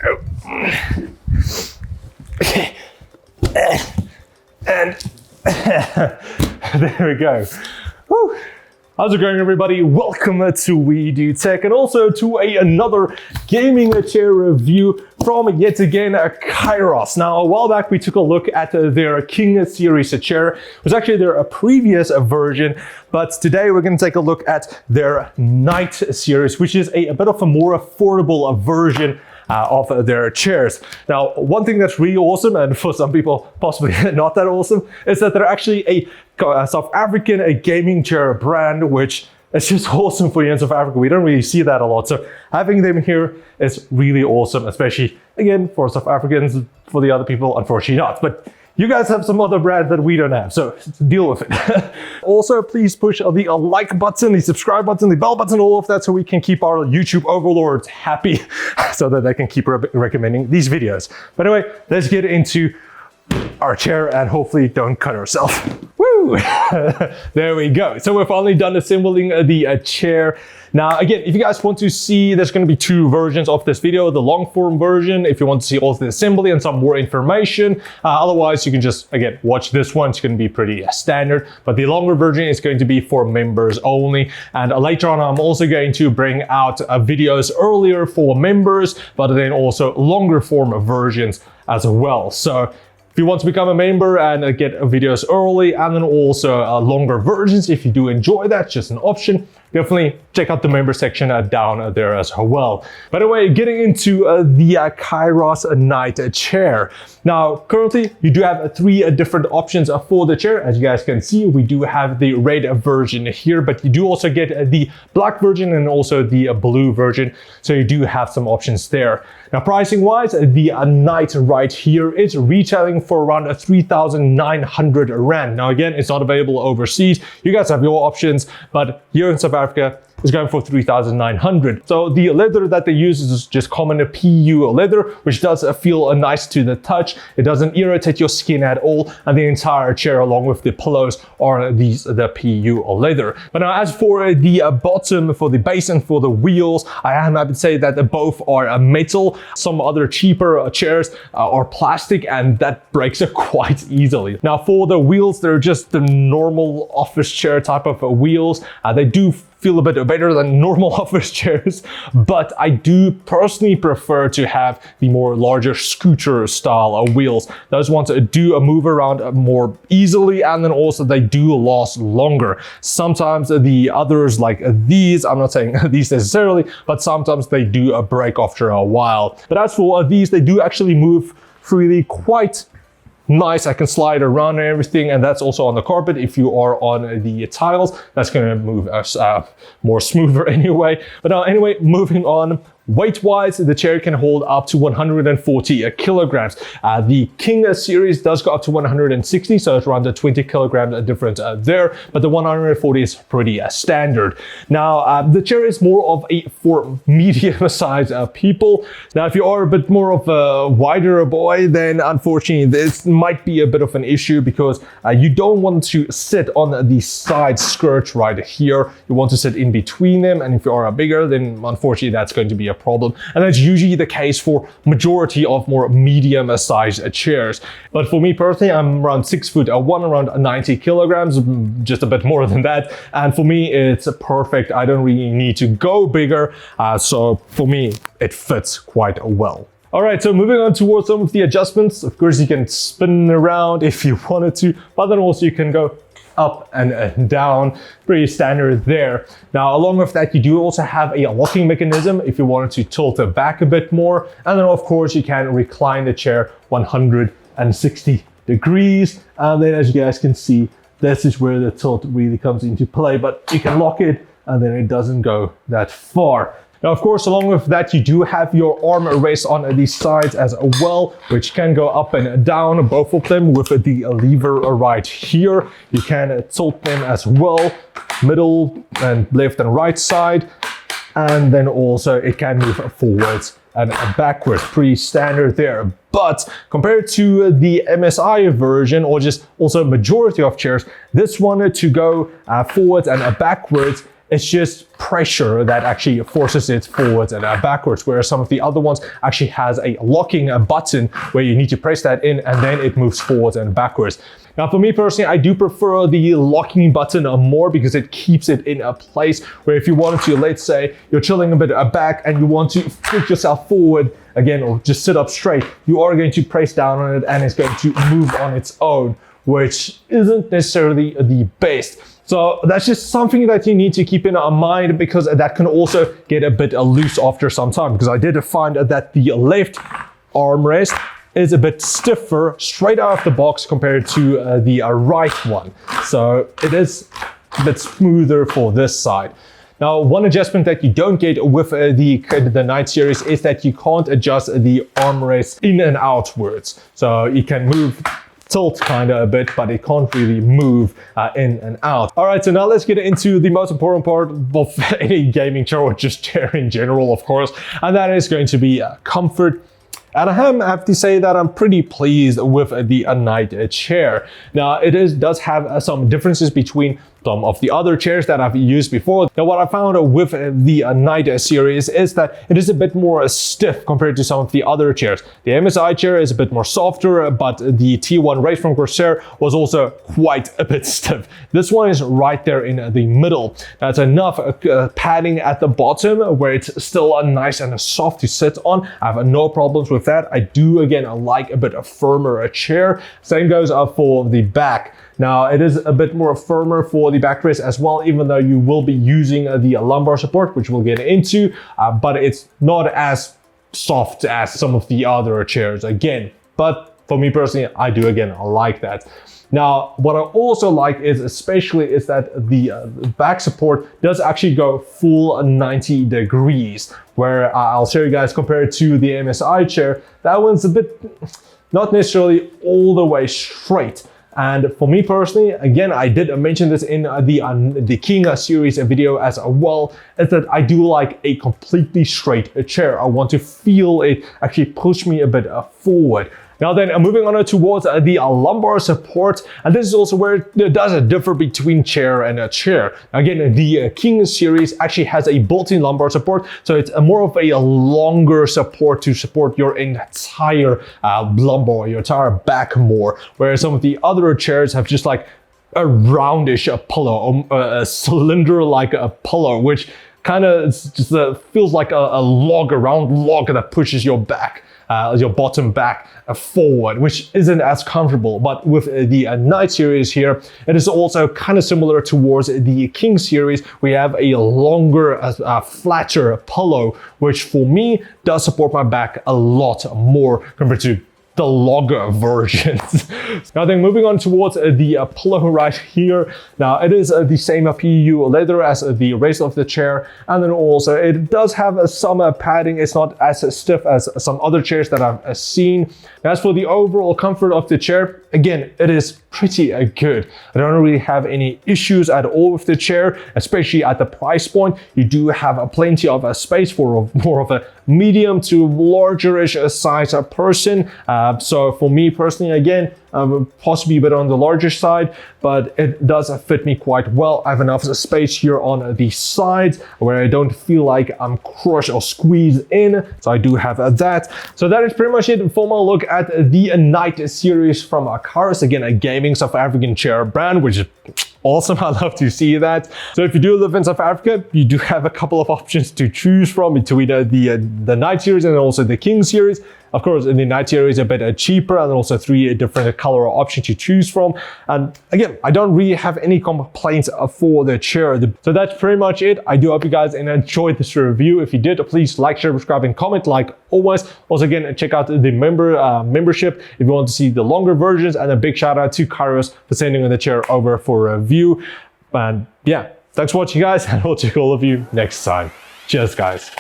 go. Okay. And there we go. Whew. How's it going, everybody? Welcome to We Do Tech, and also to another gaming chair review from yet again Kyros. Now, a while back we took a look at their King series chair. It was actually their previous version, but today we're going to take a look at their Knight series, which is a bit of a more affordable version of their chairs. Now, one thing that's really awesome, and for some people possibly not that awesome, is that they're actually a South African gaming chair brand, which is just awesome for you in South Africa. We don't really see that a lot. So having them here is really awesome, especially, again, for South Africans. For the other people, unfortunately not. But you guys have some other brand that we don't have, so deal with it. Also, please push the like button, the subscribe button, the bell button, all of that, so we can keep our YouTube overlords happy, so that they can keep recommending these videos. But anyway, let's get into our chair and hopefully don't cut ourselves. Woo! There we go. So we're finally done assembling the chair. Now, again, if you guys want to see, there's going to be two versions of this video. The long form version, if you want to see all the assembly and some more information. Otherwise, you can just, again, watch this one. It's going to be pretty standard. But the longer version is going to be for members only. And later on, I'm also going to bring out videos earlier for members, but then also longer form versions as well. So if you want to become a member and get videos early, and then also longer versions, if you do enjoy that, just an option, definitely check out the member section down there as well. By the way, getting into the Kyros Knight chair. Now, currently, you do have three different options for the chair. As you guys can see, we do have the red version here, but you do also get the black version and also the blue version. So you do have some options there. Now, pricing-wise, the Knight right here is retailing for around 3,900 Rand. Now, again, it's not available overseas. You guys have your options, but here in South Africa, is going for 3,900. So the leather that they use is just common PU leather, which does feel nice to the touch. It doesn't irritate your skin at all, and the entire chair along with the pillows are the PU leather. But now, as for the bottom, for the base and for the wheels, I am happy to say that both are metal. Some other cheaper chairs are plastic, and that breaks quite easily. Now, for the wheels, they're just the normal office chair type of wheels. They do feel a bit better than normal office chairs, but I do personally prefer to have the more larger scooter style wheels. Those ones do move around more easily, and then also they do last longer. Sometimes the others like these, I'm not saying these necessarily, but sometimes they do break after a while. But as for these, they do actually move freely quite nice. I can slide around and everything, and that's also on the carpet. If you are on the tiles, that's going to move more smoother anyway. But now, anyway, moving on. Weight-wise, the chair can hold up to 140 kilograms. The King series does go up to 160, so it's around a 20 kilograms difference there, but the 140 is pretty standard. Now, the chair is more of for medium-sized people. Now, if you are a bit more of a wider boy, then unfortunately, this might be a bit of an issue, because you don't want to sit on the side skirts right here. You want to sit in between them, and if you are bigger, then unfortunately, that's going to be a problem, and that's usually the case for majority of more medium-sized chairs. But for me personally, I'm around 6'1", around 90 kilograms, just a bit more than that, and for me it's perfect. I don't really need to go bigger, so for me it fits quite well. All right, so moving on towards some of the adjustments. Of course, you can spin around if you wanted to, but then also you can go up and down, pretty standard there. Now, along with that, you do also have a locking mechanism if you wanted to tilt it back a bit more. And then, of course, you can recline the chair 160 degrees. And then, as you guys can see, this is where the tilt really comes into play, but you can lock it and then it doesn't go that far. Now, of course, along with that, you do have your arm rest on these sides as well, which can go up and down, both of them with the lever right here. You can tilt them as well, middle and left and right side. And then also it can move forwards and backwards, pretty standard there. But compared to the MSI version, or just also majority of chairs, this one to go forwards and backwards it's just pressure that actually forces it forwards and backwards, whereas some of the other ones actually has a locking button where you need to press that in and then it moves forwards and backwards. Now, for me personally, I do prefer the locking button more because it keeps it in a place where if you wanted to, let's say you're chilling a bit back and you want to flick yourself forward again, or just sit up straight, you are going to press down on it and it's going to move on its own, which isn't necessarily the best. So that's just something that you need to keep in mind, because that can also get a bit loose after some time, because I did find that the left armrest is a bit stiffer straight out of the box compared to the right one. So it is a bit smoother for this side. Now, one adjustment that you don't get with the Night series is that you can't adjust the armrest in and outwards. So you can move, tilt kind of a bit, but it can't really move in and out. All right, so now let's get into the most important part of any gaming chair, or just chair in general, of course, and that is going to be comfort. And I have to say that I'm pretty pleased with the Night chair. Now, it does have some differences between some of the other chairs that I've used before. Now, what I found with the Night series is that it is a bit more stiff compared to some of the other chairs. The MSI chair is a bit more softer, but the T1 race from Corsair was also quite a bit stiff. This one is right there in the middle. That's enough padding at the bottom where it's still nice and soft to sit on. I have no problems with that. I do, again, like a bit firmer chair. Same goes for the back. Now, it is a bit more firmer for the backrest as well, even though you will be using the lumbar support, which we'll get into, but it's not as soft as some of the other chairs again. But for me personally, I do, again, I like that. Now, what I also like is that the back support does actually go full 90 degrees, where I'll show you guys compared to the MSI chair. That one's a bit, not necessarily all the way straight. And for me personally, again, I did mention this in the King series video as well, is that I do like a completely straight chair. I want to feel it actually push me a bit forward. Now then, moving on towards the lumbar support, and this is also where it does differ between chair and a chair. Again, the King series actually has a built-in lumbar support, so it's more of a longer support to support your entire lumbar, your entire back more, whereas some of the other chairs have just like a roundish pillow, a cylinder-like a pillow, which kind of just feels like a round log that pushes your back. Your bottom back forward, which isn't as comfortable. But with the Night series here, it is also kind of similar towards the King series. We have a longer, flatter pillow, which for me does support my back a lot more compared to the longer versions. Now then, moving on towards the pillow right here. Now, it is the same PU leather as the rest of the chair, and then also it does have some padding. It's not as stiff as some other chairs that I've seen. As for the overall comfort of the chair, again, it is pretty good. I don't really have any issues at all with the chair, especially at the price point. You do have plenty of space for more of a medium to larger-ish size person. So for me personally, again, possibly a bit on the larger side, but it does fit me quite well. I have enough space here on the sides where I don't feel like I'm crushed or squeezed in, so I do have that. So that is pretty much it for my look at the Night series from Kyros. Again, a gaming South African chair brand, which is awesome. I love to see that. So if you do live in South Africa, you do have a couple of options to choose from between the Night series and also the King series. Of course, in the Night series, a bit cheaper, and also 3 different color options to choose from. And again, I don't really have any complaints for the chair. So that's pretty much it. I do hope you guys enjoyed this review. If you did, please like, share, subscribe, and comment like always. Also, again, check out the membership if you want to see the longer versions. And a big shout out to Kyros for sending the chair over for a review. And yeah, thanks for watching, guys, and I'll check all of you next time. Cheers, guys.